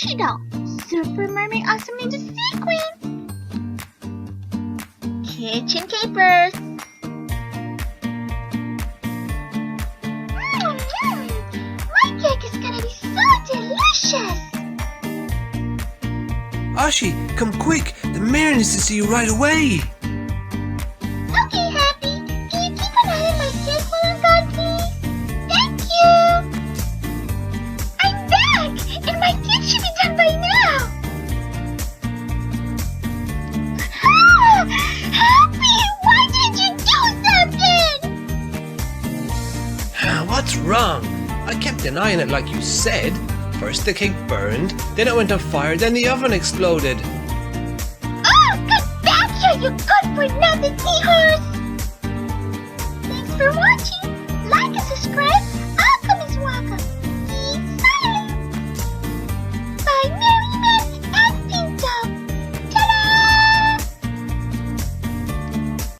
Ashi doll, Super Mermaid Awesome Ninja Sequin. Kitchen capers. My cake is gonna be so delicious. Ashi, come quick! The mayor needs to see you right away! Okay, Happy. Can you keep an eye on my cake while I'm gone, please? Thank you. I'm back, and my cake should be done by now. Ah, Happy, why did you do something? What's wrong? I kept denying it like you said. First the cake burned, then it went on fire, then the oven exploded. Oh, get back here, you good-for-nothing seahorse! Thanks for watching. Like and subscribe